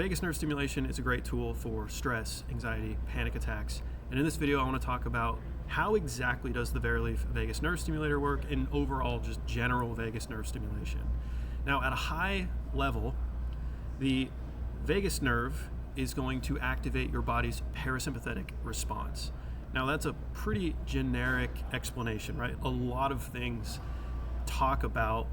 vagus nerve stimulation is a great tool for stress, anxiety, panic attacks. And in this video, I want to talk about how exactly does the Verilief vagus nerve stimulator work and overall just general vagus nerve stimulation. Now, at a high level, the vagus nerve is going to activate your body's parasympathetic response. Now, that's a pretty generic explanation, right? A lot of things talk about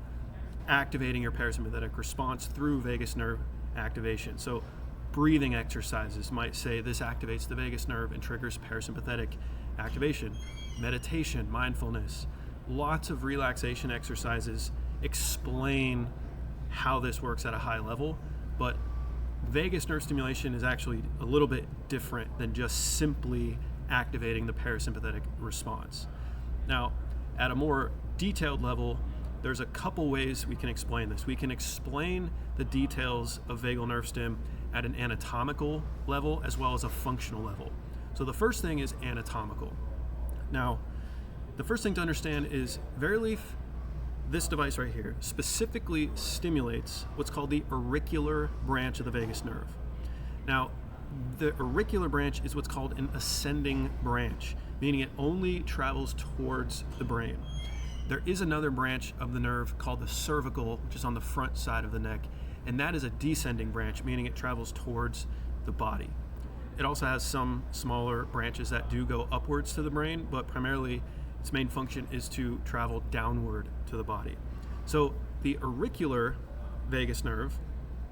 activating your parasympathetic response through vagus nerve activation. So breathing exercises might say this activates the vagus nerve and triggers parasympathetic activation. Meditation, mindfulness, lots of relaxation exercises explain how this works at a high level, but vagus nerve stimulation is actually a little bit different than just simply activating the parasympathetic response. Now, at a more detailed level, there's a couple ways we can explain this. We can explain the details of vagal nerve stim at an anatomical level as well as a functional level. So the first thing is anatomical. Now, the first thing to understand is Verilief, this device right here, specifically stimulates what's called the auricular branch of the vagus nerve. Now, the auricular branch is what's called an ascending branch, meaning it only travels towards the brain. There is another branch of the nerve called the cervical, which is on the front side of the neck, and that is a descending branch, meaning it travels towards the body. It also has some smaller branches that do go upwards to the brain, but primarily its main function is to travel downward to the body. So the auricular vagus nerve,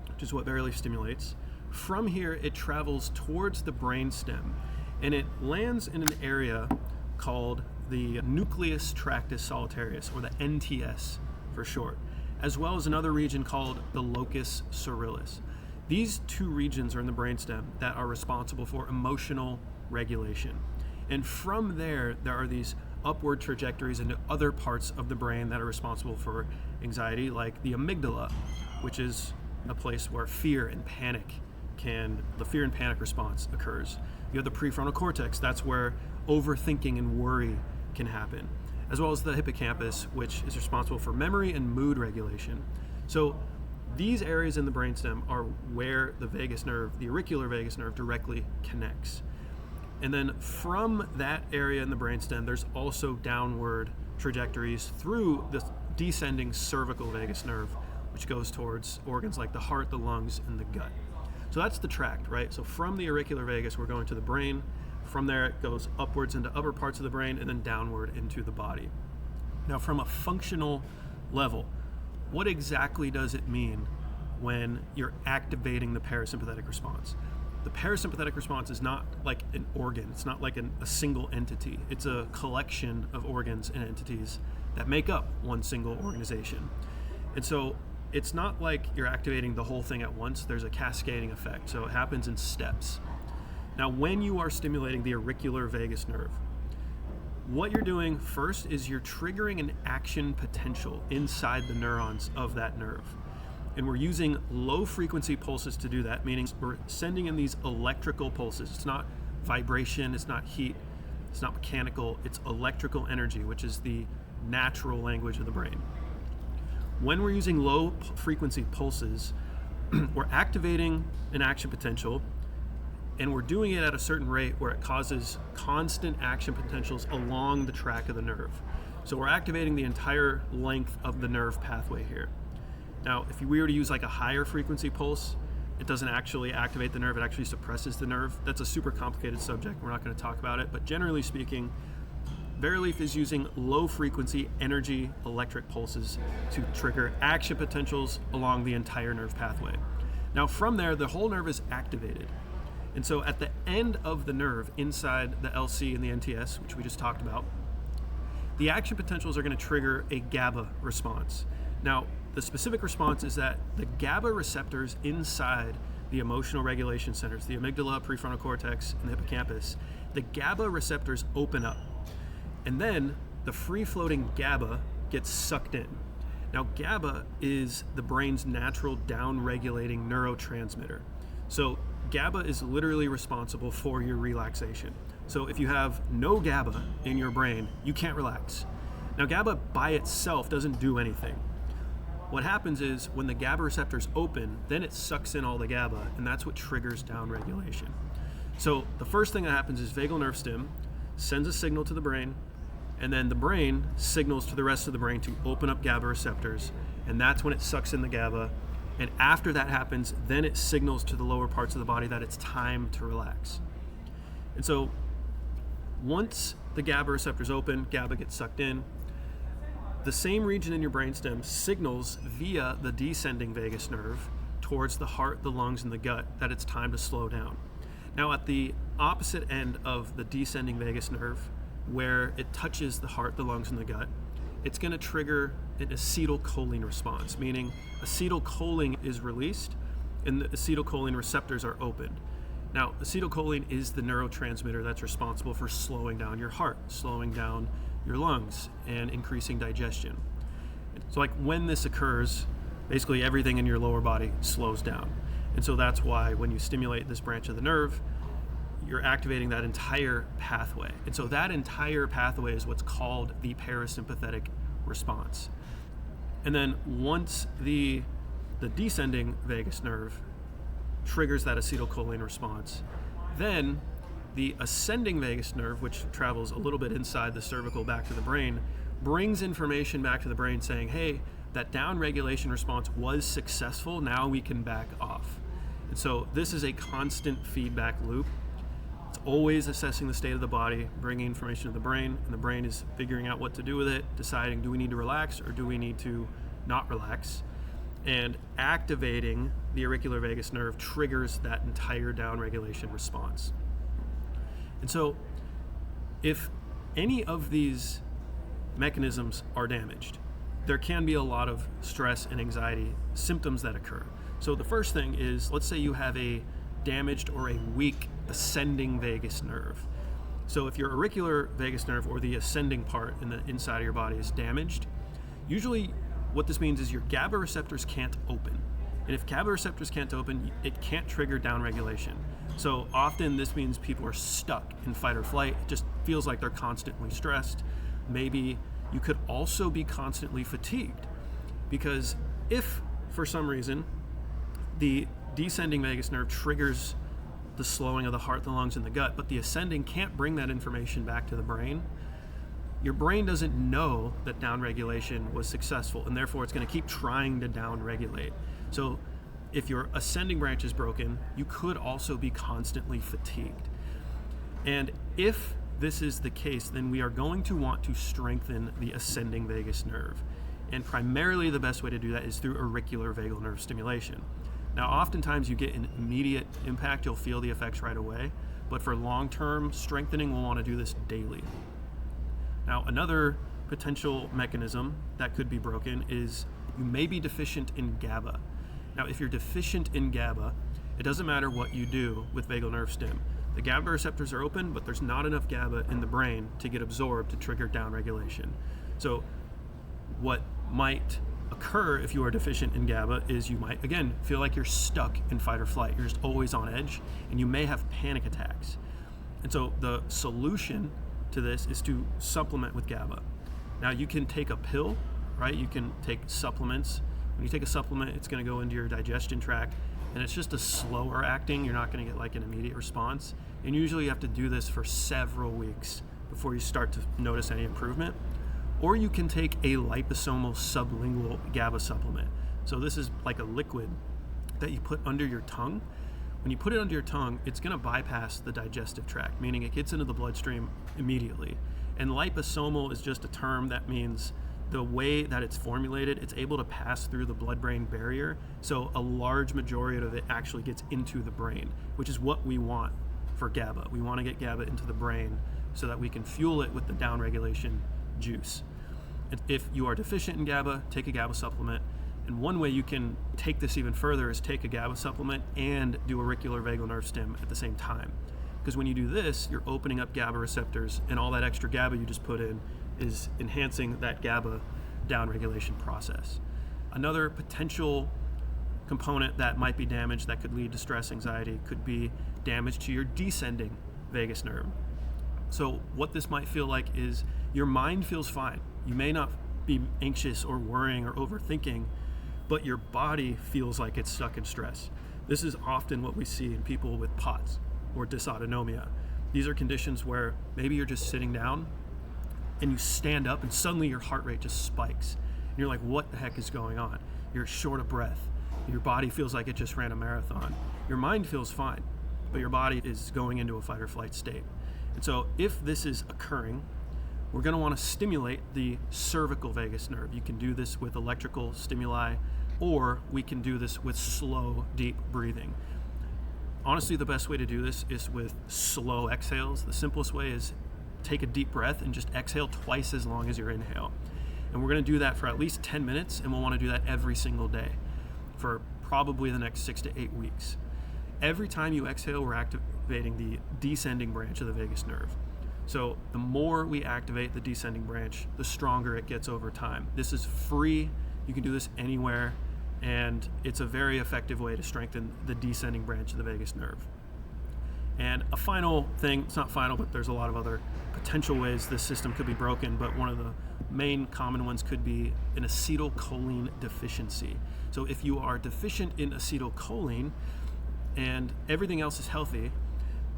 which is what Verilief stimulates, from here it travels towards the brain stem, and it lands in an area called the nucleus tractus solitarius, or the NTS for short, as well as another region called the locus coeruleus. These two regions are in the brainstem that are responsible for emotional regulation. And from there are these upward trajectories into other parts of the brain that are responsible for anxiety, like the amygdala, which is a place where the fear and panic response occurs. You have the prefrontal cortex, that's where overthinking and worry can happen, as well as the hippocampus, which is responsible for memory and mood regulation. So these areas in the brainstem are where the vagus nerve, the auricular vagus nerve, directly connects. And then from that area in the brainstem, there's also downward trajectories through the descending cervical vagus nerve, which goes towards organs like the heart, the lungs, and the gut. So that's the tract, right? So from the auricular vagus, we're going to the brain. From there, it goes upwards into upper parts of the brain and then downward into the body. Now, from a functional level, what exactly does it mean when you're activating the parasympathetic response? The parasympathetic response is not like an organ. It's not like a single entity. It's a collection of organs and entities that make up one single organization. And so it's not like you're activating the whole thing at once. There's a cascading effect. So it happens in steps. Now, when you are stimulating the auricular vagus nerve, what you're doing first is you're triggering an action potential inside the neurons of that nerve. And we're using low frequency pulses to do that, meaning we're sending in these electrical pulses. It's not vibration, it's not heat, it's not mechanical, it's electrical energy, which is the natural language of the brain. When we're using low frequency pulses, we're activating an action potential, and we're doing it at a certain rate where it causes constant action potentials along the track of the nerve. So we're activating the entire length of the nerve pathway here. Now, if we were to use like a higher frequency pulse, it doesn't actually activate the nerve, it actually suppresses the nerve. That's a super complicated subject, we're not going to talk about it, but generally speaking, Verilief is using low frequency energy electric pulses to trigger action potentials along the entire nerve pathway. Now from there, the whole nerve is activated. And so at the end of the nerve, inside the LC and the NTS, which we just talked about, the action potentials are going to trigger a GABA response. Now, the specific response is that the GABA receptors inside the emotional regulation centers, the amygdala, prefrontal cortex, and the hippocampus, the GABA receptors open up. And then the free-floating GABA gets sucked in. Now, GABA is the brain's natural down-regulating neurotransmitter. So GABA is literally responsible for your relaxation. So if you have no GABA in your brain, you can't relax. Now, GABA by itself doesn't do anything. what happens is when the GABA receptors open, then it sucks in all the GABA, and that's what triggers downregulation. So the first thing that happens is vagal nerve stim sends a signal to the brain, and then the brain signals to the rest of the brain to open up GABA receptors, and that's when it sucks in the GABA. And after that happens, then it signals to the lower parts of the body that it's time to relax. And so once the GABA receptors open, GABA gets sucked in, the same region in your brainstem signals via the descending vagus nerve towards the heart, the lungs, and the gut that it's time to slow down. Now, at the opposite end of the descending vagus nerve, where it touches the heart, the lungs, and the gut, it's going to trigger an acetylcholine response, meaning acetylcholine is released and the acetylcholine receptors are opened. Now, acetylcholine is the neurotransmitter that's responsible for slowing down your heart, slowing down your lungs, and increasing digestion. So like when this occurs, basically everything in your lower body slows down. And so that's why when you stimulate this branch of the nerve, you're activating that entire pathway. And so that entire pathway is what's called the parasympathetic response. And then once the descending vagus nerve triggers that acetylcholine response, then the ascending vagus nerve, which travels a little bit inside the cervical back to the brain, brings information back to the brain saying, hey, that downregulation response was successful, now we can back off. And so this is a constant feedback loop. It's always assessing the state of the body, bringing information to the brain, and the brain is figuring out what to do with it, deciding, do we need to relax or do we need to not relax? And activating the auricular vagus nerve triggers that entire downregulation response. And so if any of these mechanisms are damaged, there can be a lot of stress and anxiety symptoms that occur. So the first thing is, let's say you have a damaged or a weak ascending vagus nerve. So if your auricular vagus nerve, or the ascending part in the inside of your body, is damaged, usually what this means is your GABA receptors can't open. And if GABA receptors can't open, it can't trigger downregulation. So often this means people are stuck in fight or flight. It just feels like they're constantly stressed. Maybe you could also be constantly fatigued, because if for some reason the descending vagus nerve triggers the slowing of the heart, the lungs, and the gut, but the ascending can't bring that information back to the brain, your brain doesn't know that downregulation was successful, and therefore it's going to keep trying to downregulate. So if your ascending branch is broken, you could also be constantly fatigued. And if this is the case, then we are going to want to strengthen the ascending vagus nerve. And primarily the best way to do that is through auricular vagal nerve stimulation. Now, oftentimes you get an immediate impact, you'll feel the effects right away, but for long-term strengthening, we'll want to do this daily. Now, another potential mechanism that could be broken is you may be deficient in GABA. Now, if you're deficient in GABA, it doesn't matter what you do with vagal nerve stim. The GABA receptors are open, but there's not enough GABA in the brain to get absorbed to trigger downregulation. So what might occur if you are deficient in GABA is you might, again, feel like you're stuck in fight or flight. You're just always on edge, and you may have panic attacks. And so the solution to this is to supplement with GABA. Now, you can take a pill, right? You can take supplements. When you take a supplement, it's going to go into your digestion tract, and it's just a slower acting. You're not going to get like an immediate response. And usually you have to do this for several weeks before you start to notice any improvement. Or you can take a liposomal sublingual GABA supplement. So this is like a liquid that you put under your tongue. When you put it under your tongue, it's going to bypass the digestive tract, meaning it gets into the bloodstream immediately. And liposomal is just a term that means the way that it's formulated, it's able to pass through the blood-brain barrier, so a large majority of it actually gets into the brain, which is what we want for GABA. We want to get GABA into the brain so that we can fuel it with the downregulation juice. And if you are deficient in GABA, take a GABA supplement. And one way you can take this even further is take a GABA supplement and do auricular vagal nerve stim at the same time. Because when you do this, you're opening up GABA receptors, and all that extra GABA you just put in is enhancing that GABA downregulation process. Another potential component that might be damaged that could lead to stress, anxiety, could be damage to your descending vagus nerve. So what this might feel like is your mind feels fine. You may not be anxious or worrying or overthinking, but your body feels like it's stuck in stress. This is often what we see in people with POTS or dysautonomia. These are conditions where maybe you're just sitting down and you stand up and suddenly your heart rate just spikes. And you're like, what the heck is going on? You're short of breath. Your body feels like it just ran a marathon. Your mind feels fine, but your body is going into a fight or flight state. And so if this is occurring, we're going to want to stimulate the cervical vagus nerve. You can do this with electrical stimuli, or we can do this with slow, deep breathing. Honestly, the best way to do this is with slow exhales. The simplest way is take a deep breath and just exhale twice as long as your inhale. And we're going to do that for at least 10 minutes, and we'll want to do that every single day for probably the next 6 to 8 weeks. Every time you exhale, we're activating the descending branch of the vagus nerve. So the more we activate the descending branch, the stronger it gets over time. This is free. You can do this anywhere, and it's a very effective way to strengthen the descending branch of the vagus nerve. And a final thing, it's not final, but there's a lot of other potential ways this system could be broken, but one of the main common ones could be an acetylcholine deficiency. So if you are deficient in acetylcholine and everything else is healthy,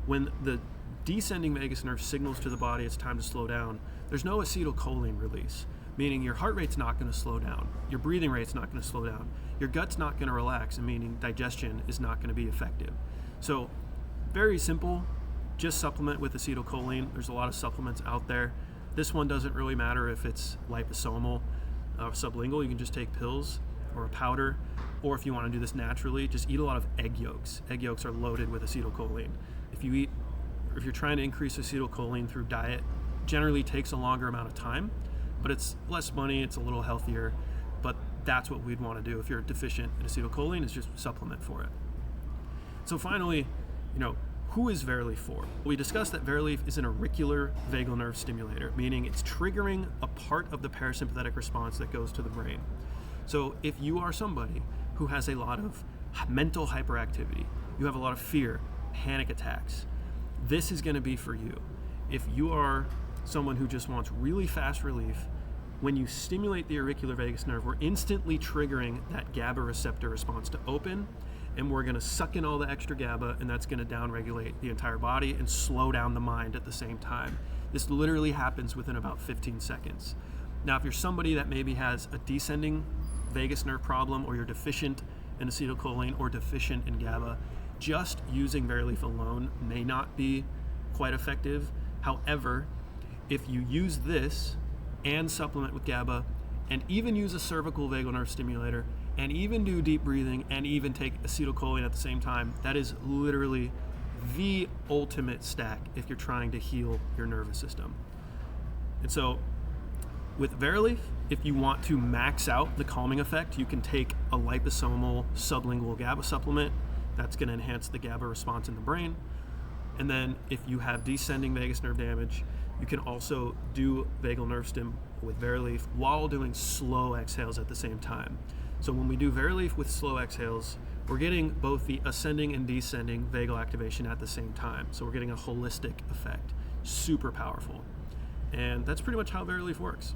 when the descending vagus nerve signals to the body it's time to slow down, there's no acetylcholine release, meaning your heart rate's not going to slow down, your breathing rate's not going to slow down, your gut's not going to relax, and meaning digestion is not going to be effective. So very simple, just supplement with acetylcholine. There's a lot of supplements out there. This one doesn't really matter if it's liposomal or sublingual. You can just take pills or a powder, or if you want to do this naturally, just eat a lot of egg yolks. Egg yolks are loaded with acetylcholine. If you're trying to increase acetylcholine through diet, generally takes a longer amount of time, but it's less money, it's a little healthier, but that's what we'd want to do if you're deficient in acetylcholine, is just supplement for it. So finally, who is Verilief for? We discussed that Verilief is an auricular vagal nerve stimulator, meaning it's triggering a part of the parasympathetic response that goes to the brain. So if you are somebody who has a lot of mental hyperactivity, you have a lot of fear, panic attacks, this is going to be for you. If you are someone who just wants really fast relief, when you stimulate the auricular vagus nerve, we're instantly triggering that GABA receptor response to open, and we're going to suck in all the extra GABA, and that's going to downregulate the entire body and slow down the mind at the same time. This literally happens within about 15 seconds. Now, if you're somebody that maybe has a descending vagus nerve problem, or you're deficient in acetylcholine or deficient in GABA, just using Verilief alone may not be quite effective. However, if you use this and supplement with GABA, and even use a cervical vagal nerve stimulator, and even do deep breathing, and even take acetylcholine at the same time, that is literally the ultimate stack if you're trying to heal your nervous system. And so with Verilief, if you want to max out the calming effect, you can take a liposomal sublingual GABA supplement. That's going to enhance the GABA response in the brain. And then if you have descending vagus nerve damage, you can also do vagal nerve stim with Verilief while doing slow exhales at the same time. So when we do Verilief with slow exhales, we're getting both the ascending and descending vagal activation at the same time. So we're getting a holistic effect. Super powerful. And that's pretty much how Verilief works.